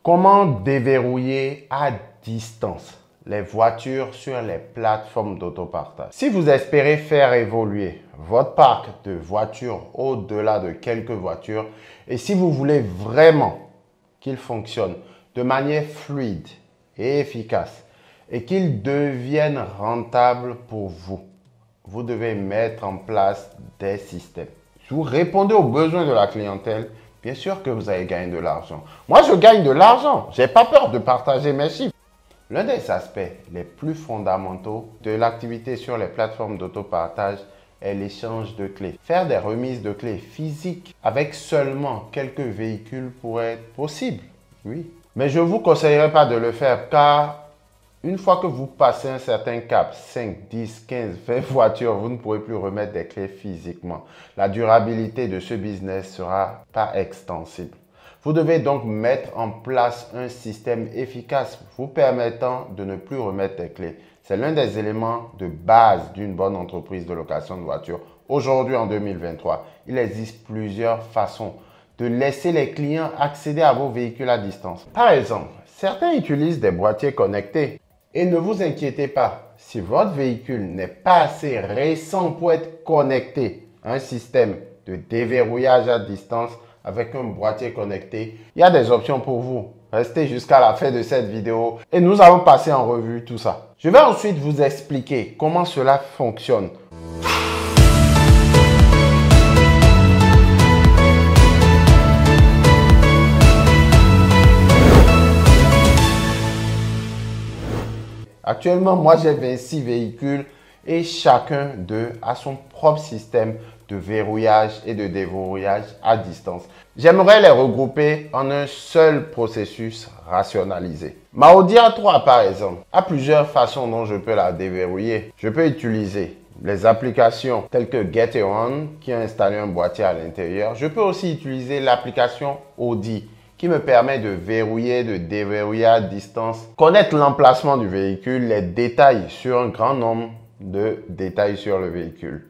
Comment déverrouiller à distance les voitures sur les plateformes d'autopartage? Si vous espérez faire évoluer votre parc de voitures au-delà de quelques voitures et si vous voulez vraiment qu'il fonctionne de manière fluide et efficace et qu'il devienne rentable pour vous, vous devez mettre en place des systèmes. Si vous répondez aux besoins de la clientèle, bien sûr que vous allez gagner de l'argent. Moi, je gagne de l'argent. Je n'ai pas peur de partager mes chiffres. L'un des aspects les plus fondamentaux de l'activité sur les plateformes d'autopartage est l'échange de clés. Faire des remises de clés physiques avec seulement quelques véhicules pourrait être possible, oui. Mais je ne vous conseillerais pas de le faire car une fois que vous passez un certain cap, 5, 10, 15, 20 voitures, vous ne pourrez plus remettre des clés physiquement. La durabilité de ce business ne sera pas extensible. Vous devez donc mettre en place un système efficace vous permettant de ne plus remettre des clés. C'est l'un des éléments de base d'une bonne entreprise de location de voitures. Aujourd'hui, en 2023, il existe plusieurs façons de laisser les clients accéder à vos véhicules à distance. Par exemple, certains utilisent des boîtiers connectés. Et ne vous inquiétez pas, si votre véhicule n'est pas assez récent pour être connecté à un système de déverrouillage à distance avec un boîtier connecté, il y a des options pour vous. Restez jusqu'à la fin de cette vidéo et nous allons passer en revue tout ça. Je vais ensuite vous expliquer comment cela fonctionne. Actuellement, moi j'ai 26 véhicules et chacun d'eux a son propre système de verrouillage et de déverrouillage à distance. J'aimerais les regrouper en un seul processus rationalisé. Ma Audi A3 par exemple a plusieurs façons dont je peux la déverrouiller. Je peux utiliser les applications telles que Getaround qui a installé un boîtier à l'intérieur. Je peux aussi utiliser l'application Audi qui me permet de verrouiller, de déverrouiller à distance, connaître l'emplacement du véhicule, les détails sur un grand nombre de détails sur le véhicule,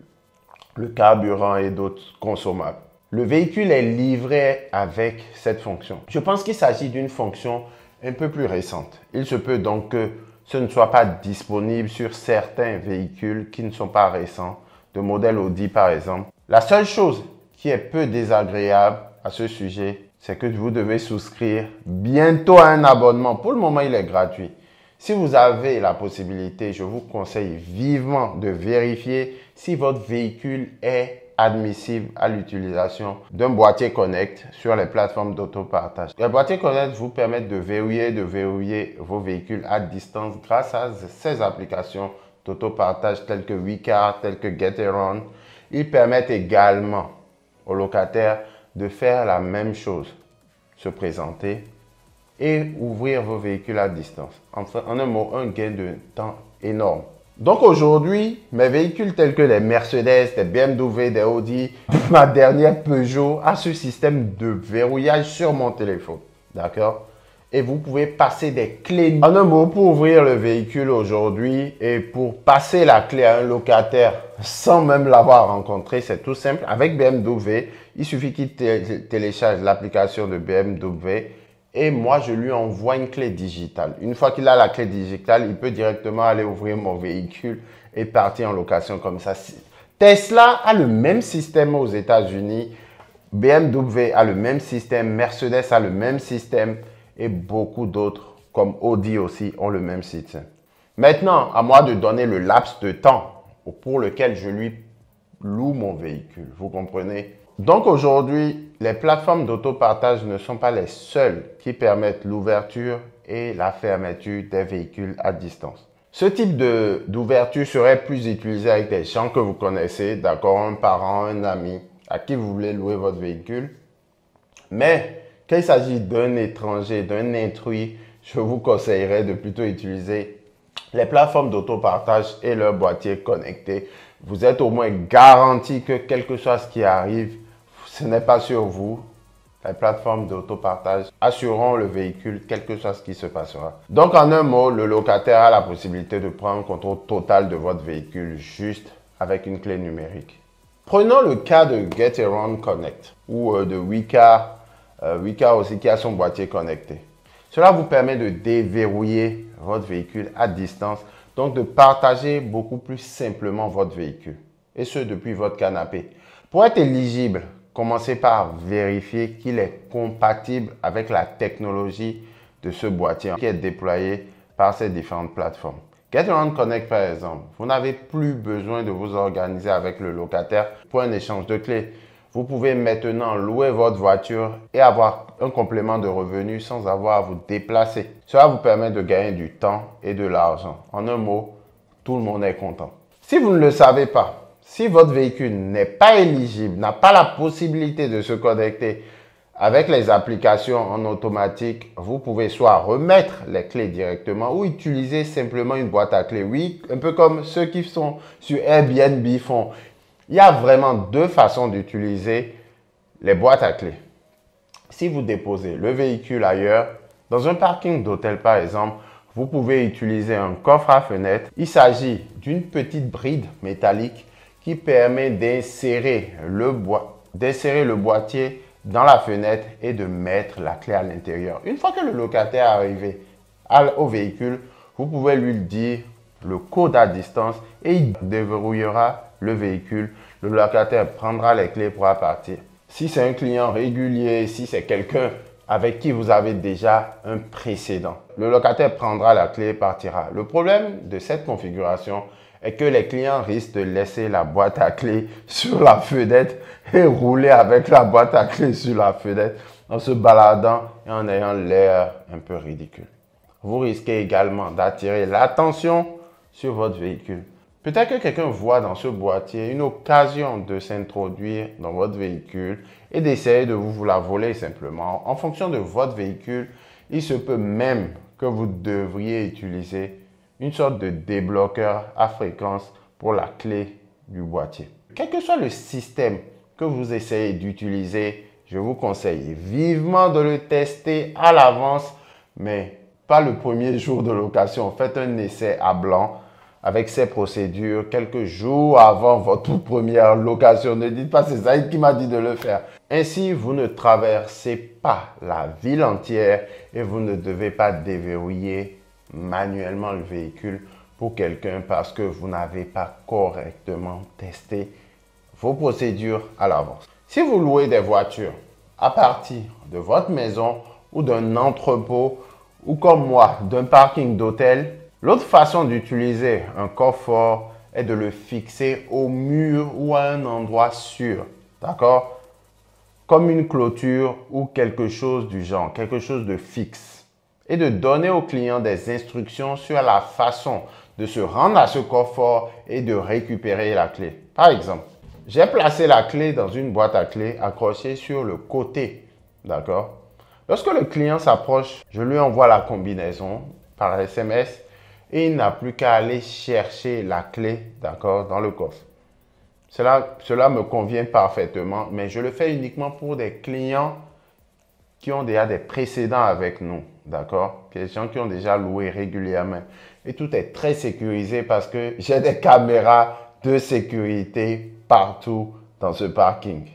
le carburant et d'autres consommables. Le véhicule est livré avec cette fonction. Je pense qu'il s'agit d'une fonction un peu plus récente. Il se peut donc que ce ne soit pas disponible sur certains véhicules qui ne sont pas récents, de modèle Audi par exemple. La seule chose qui est peu désagréable à ce sujet, c'est que vous devez souscrire bientôt à un abonnement. Pour le moment, il est gratuit. Si vous avez la possibilité, je vous conseille vivement de vérifier si votre véhicule est admissible à l'utilisation d'un boîtier Connect sur les plateformes d'autopartage. Les boîtiers Connect vous permettent de verrouiller vos véhicules à distance grâce à ces applications d'autopartage telles que WeCar, telles que Getaround. Ils permettent également aux locataires de faire la même chose, se présenter et ouvrir vos véhicules à distance. Enfin, en un mot, un gain de temps énorme. Donc aujourd'hui, mes véhicules tels que les Mercedes, des BMW, des Audi, ma dernière Peugeot a ce système de verrouillage sur mon téléphone. D'accord? Et vous pouvez passer des clés. En un mot, pour ouvrir le véhicule aujourd'hui et pour passer la clé à un locataire sans même l'avoir rencontré, c'est tout simple. Avec BMW, il suffit qu'il télécharge l'application de BMW et moi, je lui envoie une clé digitale. Une fois qu'il a la clé digitale, il peut directement aller ouvrir mon véhicule et partir en location comme ça. Tesla a le même système aux États-Unis. BMW a le même système. Mercedes a le même système. Et beaucoup d'autres, comme Audi aussi, ont le même système. Maintenant, à moi de donner le laps de temps pour lequel je lui loue mon véhicule. Vous comprenez? Donc aujourd'hui, les plateformes d'autopartage ne sont pas les seules qui permettent l'ouverture et la fermeture des véhicules à distance. Ce type d'ouverture serait plus utilisé avec des gens que vous connaissez, d'accord, un parent, un ami à qui vous voulez louer votre véhicule. Mais quand il s'agit d'un étranger, d'un intrus, je vous conseillerais de plutôt utiliser les plateformes d'autopartage et leurs boîtiers connectés. Vous êtes au moins garanti que quel que soit ce qui arrive, ce n'est pas sur vous. Les plateformes d'autopartage assureront le véhicule, quel que soit ce qui se passera. Donc, en un mot, le locataire a la possibilité de prendre un contrôle total de votre véhicule juste avec une clé numérique. Prenons le cas de Getaround Connect ou de WeCar. WeCar aussi qui a son boîtier connecté. Cela vous permet de déverrouiller votre véhicule à distance, donc de partager beaucoup plus simplement votre véhicule, et ce depuis votre canapé. Pour être éligible, commencez par vérifier qu'il est compatible avec la technologie de ce boîtier qui est déployé par ces différentes plateformes. Getaround Connect par exemple, vous n'avez plus besoin de vous organiser avec le locataire pour un échange de clés. Vous pouvez maintenant louer votre voiture et avoir un complément de revenus sans avoir à vous déplacer. Cela vous permet de gagner du temps et de l'argent. En un mot, tout le monde est content. Si vous ne le savez pas, si votre véhicule n'est pas éligible, n'a pas la possibilité de se connecter avec les applications en automatique, vous pouvez soit remettre les clés directement ou utiliser simplement une boîte à clés. Oui, un peu comme ceux qui sont sur Airbnb font. Il y a vraiment deux façons d'utiliser les boîtes à clés. Si vous déposez le véhicule ailleurs, dans un parking d'hôtel par exemple, vous pouvez utiliser un coffre à fenêtre. Il s'agit d'une petite bride métallique qui permet d'insérer le boîtier dans la fenêtre et de mettre la clé à l'intérieur. Une fois que le locataire est arrivé au véhicule, vous pouvez lui dire le code à distance et il déverrouillera le véhicule. Le locataire prendra les clés pour partir. Si c'est un client régulier, si c'est quelqu'un avec qui vous avez déjà un précédent, le locataire prendra la clé et partira. Le problème de cette configuration est que les clients risquent de laisser la boîte à clés sur la fenêtre et rouler avec la boîte à clés sur la fenêtre en se baladant et en ayant l'air un peu ridicule. Vous risquez également d'attirer l'attention sur votre véhicule. Peut-être que quelqu'un voit dans ce boîtier une occasion de s'introduire dans votre véhicule et d'essayer de vous la voler simplement. En fonction de votre véhicule, il se peut même que vous devriez utiliser une sorte de débloqueur à fréquence pour la clé du boîtier. Quel que soit le système que vous essayez d'utiliser, je vous conseille vivement de le tester à l'avance, mais pas le premier jour de location. Faites un essai à blanc avec ces procédures quelques jours avant votre première location. Ne dites pas c'est Zaïd qui m'a dit de le faire. Ainsi, vous ne traversez pas la ville entière et vous ne devez pas déverrouiller manuellement le véhicule pour quelqu'un parce que vous n'avez pas correctement testé vos procédures à l'avance. Si vous louez des voitures à partir de votre maison ou d'un entrepôt ou comme moi d'un parking d'hôtel, l'autre façon d'utiliser un coffre-fort est de le fixer au mur ou à un endroit sûr, d'accord? Comme une clôture ou quelque chose du genre, quelque chose de fixe. Et de donner au client des instructions sur la façon de se rendre à ce coffre-fort et de récupérer la clé. Par exemple, j'ai placé la clé dans une boîte à clés accrochée sur le côté, d'accord? Lorsque le client s'approche, je lui envoie la combinaison par SMS et il n'a plus qu'à aller chercher la clé, d'accord, dans le coffre. Cela me convient parfaitement, mais je le fais uniquement pour des clients qui ont déjà des précédents avec nous, d'accord? Des gens qui ont déjà loué régulièrement. Et tout est très sécurisé parce que j'ai des caméras de sécurité partout dans ce parking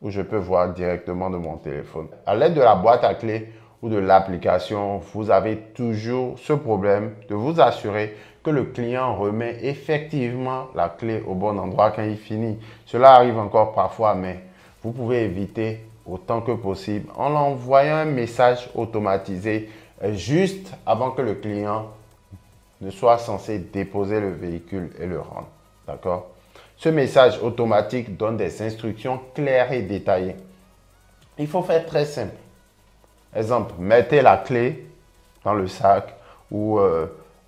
où je peux voir directement de mon téléphone. À l'aide de la boîte à clés ou de l'application, vous avez toujours ce problème de vous assurer que le client remet effectivement la clé au bon endroit quand il finit. Cela arrive encore parfois, mais vous pouvez éviter autant que possible en envoyant un message automatisé juste avant que le client ne soit censé déposer le véhicule et le rendre. D'accord? Ce message automatique donne des instructions claires et détaillées. Il faut faire très simple. Exemple, mettez la clé dans le sac ou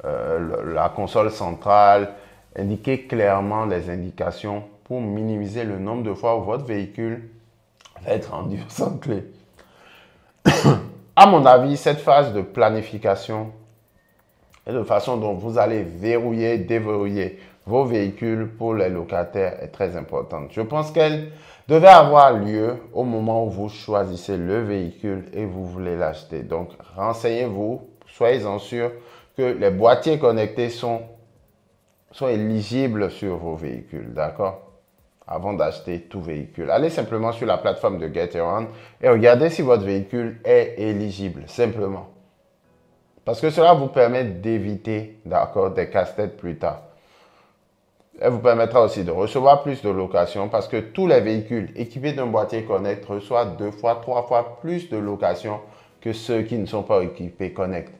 la console centrale. Indiquez clairement les indications pour minimiser le nombre de fois où votre véhicule va être rendu sans clé. À mon avis, cette phase de planification et de façon dont vous allez verrouiller, déverrouiller vos véhicules pour les locataires est très importante. Je pense qu'elle devait avoir lieu au moment où vous choisissez le véhicule et vous voulez l'acheter. Donc, renseignez-vous, soyez-en sûr que les boîtiers connectés sont éligibles sur vos véhicules, d'accord? Avant d'acheter tout véhicule. Allez simplement sur la plateforme de Getaround et regardez si votre véhicule est éligible, simplement. Parce que cela vous permet d'éviter, d'accord, des casse-têtes plus tard. Elle vous permettra aussi de recevoir plus de locations parce que tous les véhicules équipés d'un boîtier Connect reçoivent 2 fois, 3 fois plus de locations que ceux qui ne sont pas équipés Connect.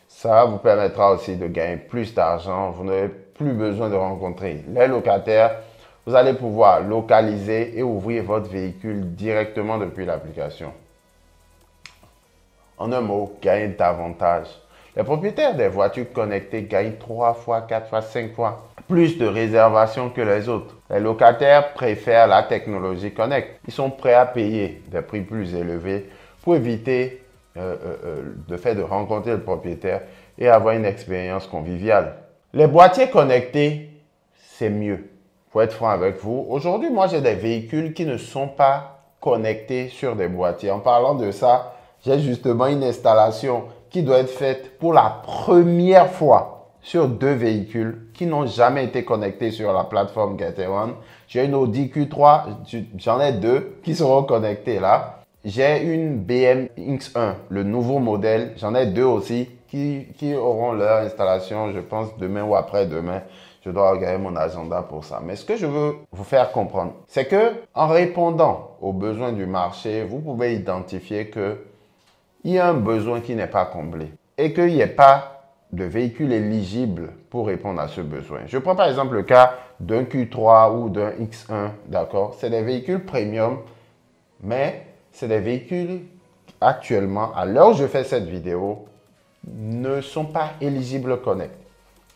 Ça vous permettra aussi de gagner plus d'argent. Vous n'aurez plus besoin de rencontrer les locataires. Vous allez pouvoir localiser et ouvrir votre véhicule directement depuis l'application. En un mot, gagner davantage. Les propriétaires des voitures connectées gagnent 3 fois, 4 fois, 5 fois plus de réservations que les autres. Les locataires préfèrent la technologie Connect. Ils sont prêts à payer des prix plus élevés pour éviter le fait de rencontrer le propriétaire et avoir une expérience conviviale. Les boîtiers connectés, c'est mieux. Pour être franc avec vous, aujourd'hui, moi, j'ai des véhicules qui ne sont pas connectés sur des boîtiers. En parlant de ça, j'ai justement une installation qui doit être faite pour la première fois sur 2 véhicules qui n'ont jamais été connectés sur la plateforme GetEron. J'ai une Audi Q3, j'en ai 2 qui seront connectés là. J'ai une BM X1, le nouveau modèle, j'en ai 2 aussi qui auront leur installation, je pense, demain ou après-demain. Je dois regarder mon agenda pour ça. Mais ce que je veux vous faire comprendre, c'est que en répondant aux besoins du marché, vous pouvez identifier que il y a un besoin qui n'est pas comblé et qu'il n'y ait pas de véhicule éligible pour répondre à ce besoin. Je prends par exemple le cas d'un Q3 ou d'un X1, d'accord? C'est des véhicules premium, mais c'est des véhicules actuellement, à l'heure où je fais cette vidéo, ne sont pas éligibles Connect.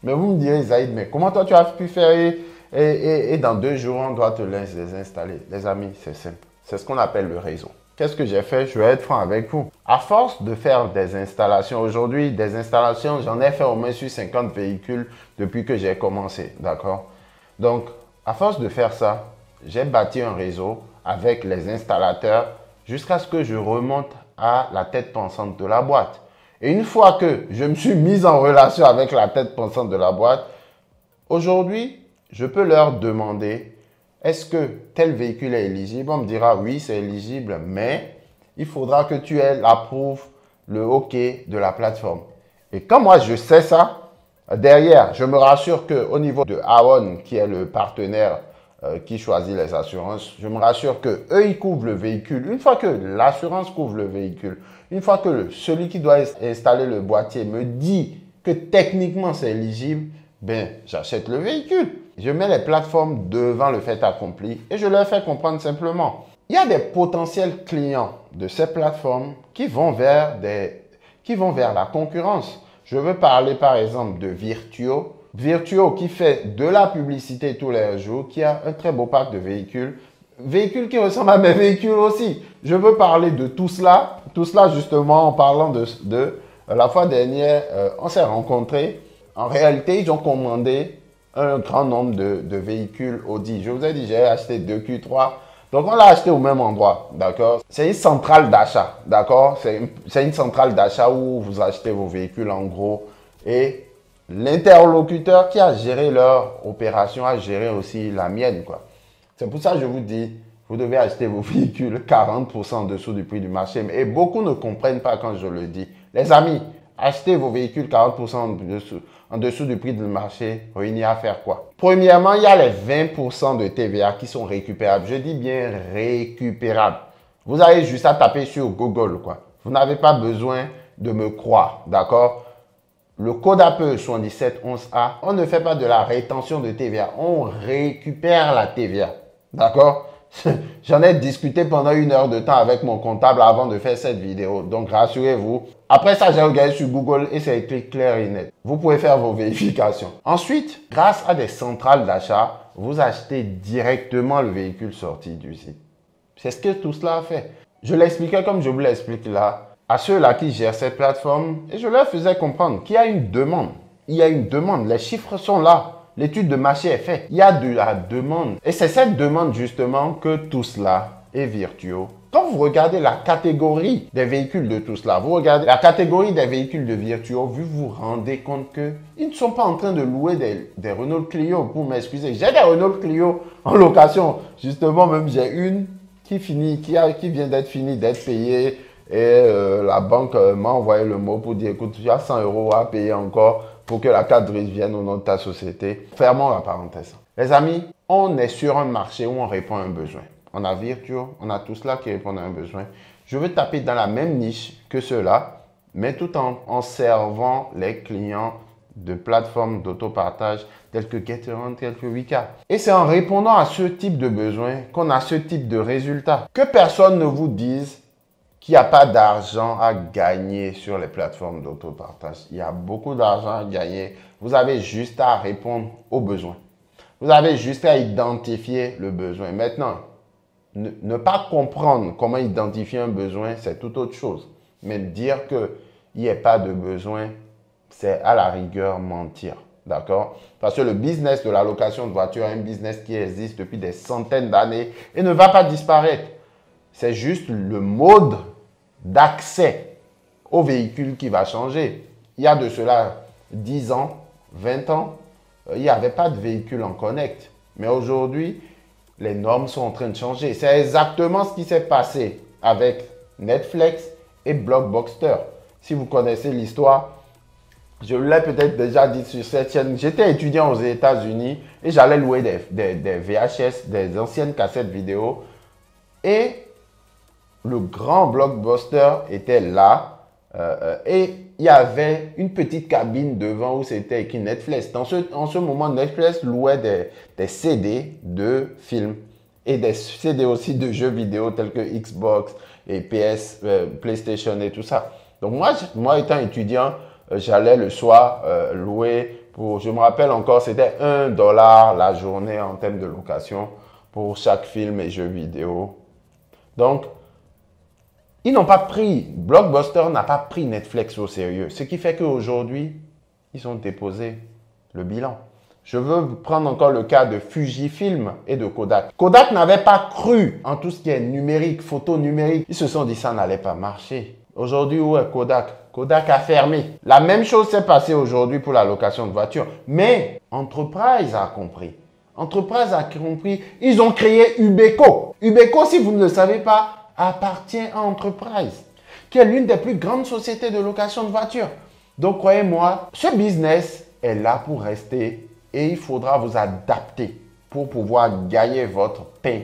Mais vous me direz, Zaïd, mais comment toi tu as pu faire et dans 2 jours, on doit te les installer? Les amis, c'est simple. C'est ce qu'on appelle le réseau. Qu'est-ce que j'ai fait? Je vais être franc avec vous. À force de faire des installations, aujourd'hui, des installations, j'en ai fait au moins sur 50 véhicules depuis que j'ai commencé, d'accord? Donc, à force de faire ça, j'ai bâti un réseau avec les installateurs jusqu'à ce que je remonte à la tête pensante de la boîte. Et une fois que je me suis mis en relation avec la tête pensante de la boîte, aujourd'hui, je peux leur demander: est-ce que tel véhicule est éligible? On me dira oui, c'est éligible, mais il faudra que tu aies l'approuve, le OK de la plateforme. Et quand moi je sais ça, derrière, je me rassure qu'au niveau de Aon, qui est le partenaire qui choisit les assurances, je me rassure qu'eux, ils couvrent le véhicule. Une fois que l'assurance couvre le véhicule, une fois que celui qui doit installer le boîtier me dit que techniquement c'est éligible, ben, j'achète le véhicule. Je mets les plateformes devant le fait accompli et je leur fais comprendre simplement. Il y a des potentiels clients de ces plateformes qui vont vers la concurrence. Je veux parler par exemple de Virtuo. Virtuo qui fait de la publicité tous les jours, qui a un très beau parc de véhicules. Véhicules qui ressemblent à mes véhicules aussi. Je veux parler de tout cela. Tout cela justement en parlant de la fois dernière, on s'est rencontrés. En réalité, ils ont commandé un grand nombre de véhicules Audi. Je vous ai dit, j'ai acheté 2 Q3. Donc, on l'a acheté au même endroit, d'accord? C'est une centrale d'achat, d'accord? C'est une centrale d'achat où vous achetez vos véhicules en gros. Et l'interlocuteur qui a géré leur opération a géré aussi la mienne, quoi. C'est pour ça que je vous dis, vous devez acheter vos véhicules 40% en dessous du prix du marché. Et beaucoup ne comprennent pas quand je le dis. Les amis, achetez vos véhicules 40% en dessous du prix du marché, il n'y a à faire quoi? Premièrement, il y a les 20% de TVA qui sont récupérables. Je dis bien récupérables. Vous avez juste à taper sur Google, quoi. Vous n'avez pas besoin de me croire, d'accord? Le code APE 7711A, on ne fait pas de la rétention de TVA, on récupère la TVA, d'accord? J'en ai discuté pendant 1 heure de temps avec mon comptable avant de faire cette vidéo. Donc, rassurez-vous. Après ça, j'ai regardé sur Google et c'est écrit clair et net. Vous pouvez faire vos vérifications. Ensuite, grâce à des centrales d'achat, vous achetez directement le véhicule sorti du site. C'est ce que tout cela a fait. Je l'expliquais comme je vous l'explique là à ceux-là qui gèrent cette plateforme et je leur faisais comprendre qu'il y a une demande. Il y a une demande. Les chiffres sont là. L'étude de marché est faite. Il y a de la demande. Et c'est cette demande justement que tout cela est Virtuo. Quand vous regardez la catégorie des véhicules de tout cela, vous regardez la catégorie des véhicules de Virtuo, vous vous rendez compte qu'ils ne sont pas en train de louer des Renault Clio, pour m'excuser. J'ai des Renault Clio en location. Justement, même j'ai une qui vient d'être finie, d'être payée la banque m'a envoyé le mot pour dire, écoute, tu as 100 euros à payer encore pour que la carte grise vienne au nom de ta société. Fermons la parenthèse. Les amis, on est sur un marché où on répond à un besoin. On a Virtuo, on a tout cela qui répond à un besoin. Je veux taper dans la même niche que ceux-là, mais tout en servant les clients de plateformes d'autopartage telles que GetAround, telles que Wika. Et c'est en répondant à ce type de besoin qu'on a ce type de résultat. Que personne ne vous dise qu'il n'y a pas d'argent à gagner sur les plateformes d'autopartage. Il y a beaucoup d'argent à gagner. Vous avez juste à répondre aux besoins. Vous avez juste à identifier le besoin. Maintenant, ne pas comprendre comment identifier un besoin, c'est tout autre chose. Mais dire qu'il n'y ait pas de besoin, c'est à la rigueur mentir. D'accord? Parce que le business de la location de voiture est un business qui existe depuis des centaines d'années et ne va pas disparaître. C'est juste le mode d'accès au véhicule qui va changer. Il y a de cela 10 ans, 20 ans, il n'y avait pas de véhicule en connect. Mais aujourd'hui, les normes sont en train de changer. C'est exactement ce qui s'est passé avec Netflix et Blockbuster. Si vous connaissez l'histoire, je l'ai peut-être déjà dit sur cette chaîne. J'étais étudiant aux États-Unis et j'allais louer des VHS, des anciennes cassettes vidéo. Et le grand Blockbuster était là. Et il y avait une petite cabine devant où c'était écrit Netflix. En ce moment, Netflix louait des CD de films et des CD aussi de jeux vidéo tels que Xbox et PlayStation et tout ça. Donc moi étant étudiant, j'allais le soir louer pour, je me rappelle encore, c'était $1 la journée en termes de location pour chaque film et jeu vidéo. Donc, ils n'ont pas pris, Blockbuster n'a pas pris Netflix au sérieux. Ce qui fait qu'aujourd'hui, ils ont déposé le bilan. Je veux prendre encore le cas de Fujifilm et de Kodak. Kodak n'avait pas cru en tout ce qui est numérique, photo numérique. Ils se sont dit que ça n'allait pas marcher. Aujourd'hui, où est Kodak? Kodak a fermé. La même chose s'est passée aujourd'hui pour la location de voitures. Mais Enterprise a compris. Enterprise a compris. Ils ont créé Ubeco. Ubeco, si vous ne le savez pas, appartient à Enterprise, qui est l'une des plus grandes sociétés de location de voitures. Donc, croyez-moi, ce business est là pour rester et il faudra vous adapter pour pouvoir gagner votre pain,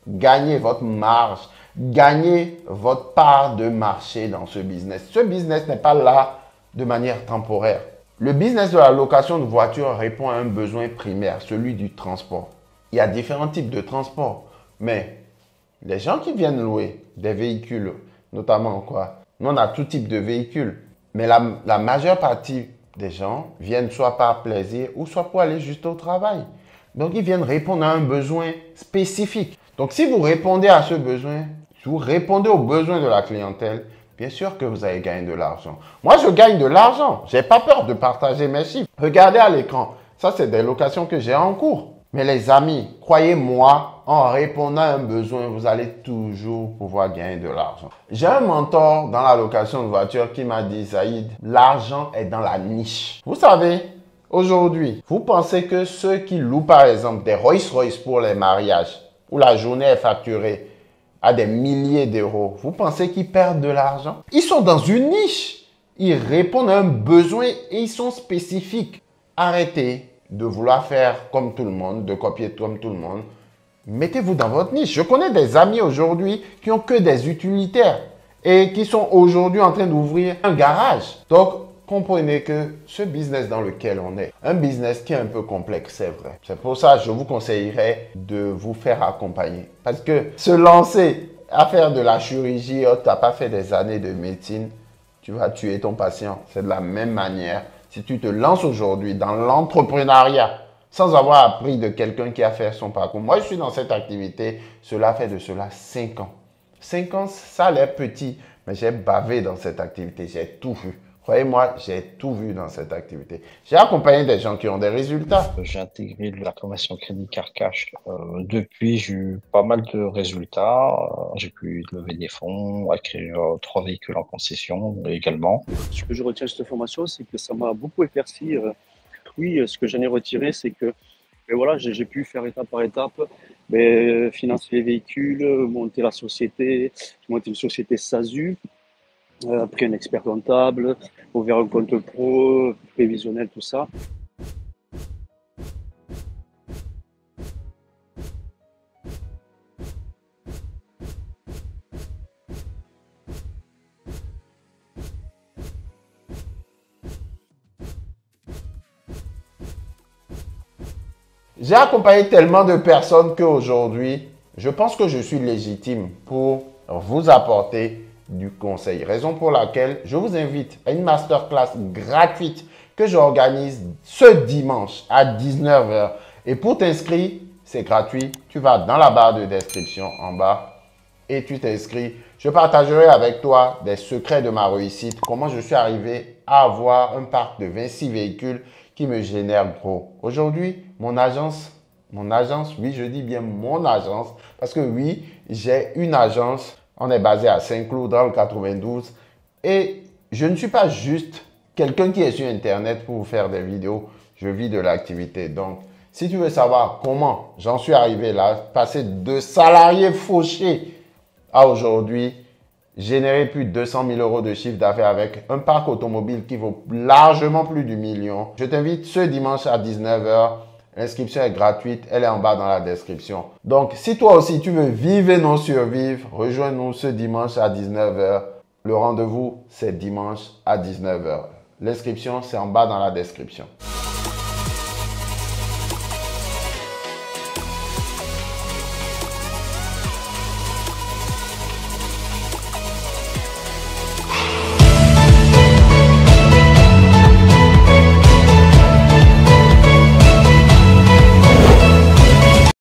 gagner votre marge, gagner votre part de marché dans ce business. Ce business n'est pas là de manière temporaire. Le business de la location de voitures répond à un besoin primaire, celui du transport. Il y a différents types de transport, mais les gens qui viennent louer des véhicules, notamment quoi, nous on a tout type de véhicules, mais la majeure partie des gens viennent soit par plaisir ou soit pour aller juste au travail. Donc ils viennent répondre à un besoin spécifique. Donc si vous répondez à ce besoin, si vous répondez aux besoins de la clientèle, bien sûr que vous allez gagner de l'argent. Moi je gagne de l'argent, je n'ai pas peur de partager mes chiffres. Regardez à l'écran, ça c'est des locations que j'ai en cours. Mais les amis, croyez-moi, en répondant à un besoin, vous allez toujours pouvoir gagner de l'argent. J'ai un mentor dans la location de voiture qui m'a dit, Saïd, l'argent est dans la niche. Vous savez, aujourd'hui, vous pensez que ceux qui louent par exemple des Rolls-Royce pour les mariages, où la journée est facturée à des milliers d'euros, vous pensez qu'ils perdent de l'argent? Ils sont dans une niche. Ils répondent à un besoin et ils sont spécifiques. Arrêtez de vouloir faire comme tout le monde, de copier comme tout le monde. Mettez-vous dans votre niche. Je connais des amis aujourd'hui qui ont que des utilitaires et qui sont aujourd'hui en train d'ouvrir un garage. Donc, comprenez que ce business dans lequel on est, un business qui est un peu complexe, c'est vrai. C'est pour ça que je vous conseillerais de vous faire accompagner. Parce que se lancer à faire de la chirurgie, tu n'as pas fait des années de médecine, tu vas tuer ton patient. C'est de la même manière. Si tu te lances aujourd'hui dans l'entrepreneuriat sans avoir appris de quelqu'un qui a fait son parcours. Moi, je suis dans cette activité, cela fait de cela 5 ans. 5 ans, ça a l'air petit, mais j'ai bavé dans cette activité, j'ai tout vu. Croyez-moi, j'ai tout vu dans cette activité. J'ai accompagné des gens qui ont des résultats. J'ai intégré la formation Crédit Car Cash. Depuis, j'ai eu pas mal de résultats. J'ai pu lever des fonds, acquérir 3 véhicules en concession également. Ce que je retiens de cette formation, c'est que ça m'a beaucoup éclairci. Oui, ce que j'en ai retiré, c'est que voilà, j'ai pu faire étape par étape, financer les véhicules, monter la société, monter une société SASU. pris un expert comptable, ouvert un compte pro, prévisionnel, tout ça. J'ai accompagné tellement de personnes qu'aujourd'hui, je pense que je suis légitime pour vous apporter du conseil. Raison pour laquelle je vous invite à une masterclass gratuite que j'organise ce dimanche à 19 h. Et pour t'inscrire, c'est gratuit. Tu vas dans la barre de description en bas et tu t'inscris. Je partagerai avec toi des secrets de ma réussite, comment je suis arrivé à avoir un parc de 26 véhicules qui me génère gros. Aujourd'hui, mon agence, oui, je dis bien mon agence, parce que oui, j'ai une agence. On est basé à Saint-Cloud dans le 92 et je ne suis pas juste quelqu'un qui est sur Internet pour vous faire des vidéos. Je vis de l'activité. Donc, si tu veux savoir comment j'en suis arrivé là, passer de salarié fauché à aujourd'hui, générer plus de 200 000 € de chiffre d'affaires avec un parc automobile qui vaut largement plus du million. Je t'invite ce dimanche à 19 h. L'inscription est gratuite, elle est en bas dans la description. Donc, si toi aussi tu veux vivre et non survivre, rejoins-nous ce dimanche à 19 h. Le rendez-vous, c'est dimanche à 19 h. L'inscription, c'est en bas dans la description.